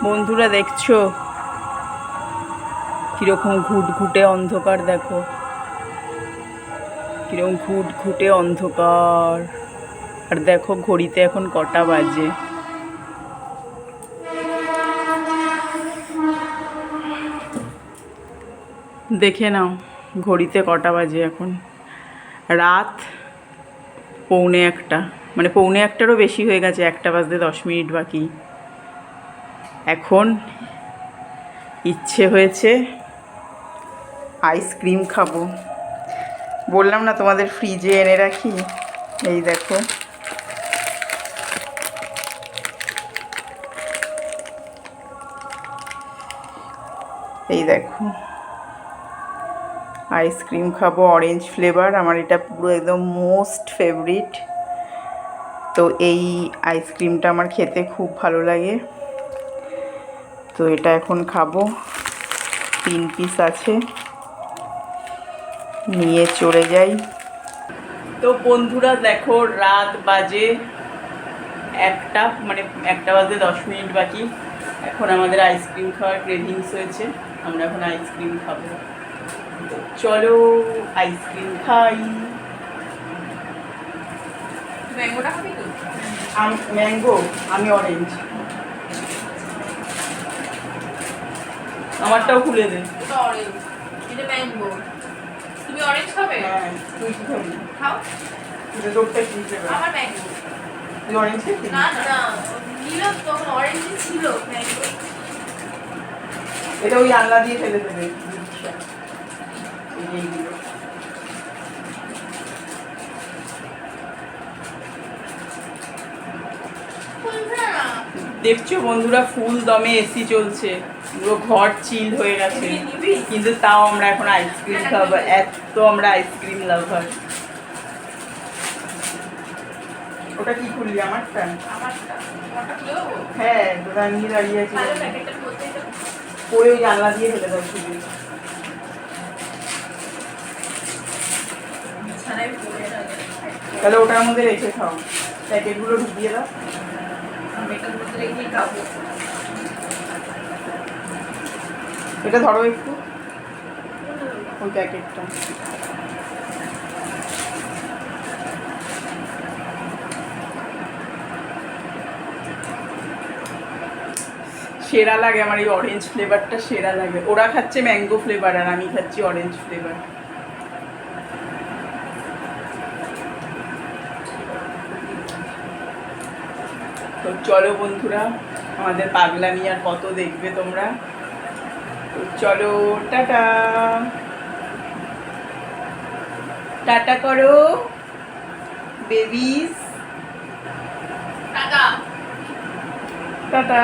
বন্ধুরা দেখছো কিরকম ঘুটঘুটে অন্ধকার, দেখো কিরকম ঘুটঘুটে অন্ধকার। আর দেখো ঘড়িতে এখন কটা বাজে। দেখে নাও ঘড়িতে কটা বাজে এখন। রাত 1:45, মানে 1:45টারও বেশি হয়ে গেছে, 1টা বাজতে 10 মিনিট বাকি। এখন ইচ্ছে হয়েছে আইসক্রিম খাবো। বললাম না তোমাদের ফ্রিজে এনে রাখি। এই দেখো, এই দেখো আইসক্রিম খাবো অরেঞ্জ ফ্লেভার। আমার এটা পুরো একদম মোস্ট ফেভারিট। তো এই আইসক্রিমটা আমার খেতে খুব ভালো লাগে, তো এটা এখন খাবো। 3 পিস আছে, নিয়ে চলে যাই। তো বন্ধুরা দেখো রাত বাজে 1টা, মানে 1টা বাজতে 10 মিনিট বাকি। এখন আমাদের আইসক্রিম খাওয়ার ক্রেভিংস হয়েছে, আমরা এখন আইসক্রিম খাবো। তো চলো আইসক্রিম খাই। ম্যাঙ্গোটা খাবি তো? ম্যাঙ্গো, আমি অরেঞ্জ। আমারটাও খুলে দে। ওটা অরেঞ্জ, এটা ম্যাঙ্গো। তুমি অরেঞ্জ খাবে? হ্যাঁ, তুই কি খাবি? খাও। এটা তোরটা কি খাবে? আমার ম্যাঙ্গো। তুই অরেঞ্জ খেয়েছিস? না না, নীল তখন অরেঞ্জ ছিল ম্যাঙ্গো। এটা ওই আল্লা দিয়ে ফেলে দেবে। এইগুলো দেখছো বন্ধুরা, ফুল দমে এসি চলছে, পুরো ঘর চিল হয়ে গেছে, কিন্তু তাও আমরা এখন আইসক্রিম খাবো। এত আমরা আইসক্রিম লাভার। ওটা কি খুললি? আমারটা? হ্যাঁ, ওটা নিয়ে দাঁড়িয়ে আছে। ওই জানলা দিয়ে ফেলে দাও শুধু। তাহলে ওটার মধ্যে রেখে খাও, প্যাকেটগুলো ঢুকিয়ে দাও। এটা ধরো একটু, ওই প্যাকেটটা। সেরা লাগে আমার এই অরেঞ্জ ফ্লেভারটা, সেরা লাগে। ওরা খাচ্ছে ম্যাঙ্গো ফ্লেভার আর আমি খাচ্ছি অরেঞ্জ ফ্লেভার। তো চলো বন্ধুরা, আমাদের পাগলামি আর কত দেখবে তোমরা। তো চলো, টাটা। টাটা করো বেবিস, টাটা টাটা।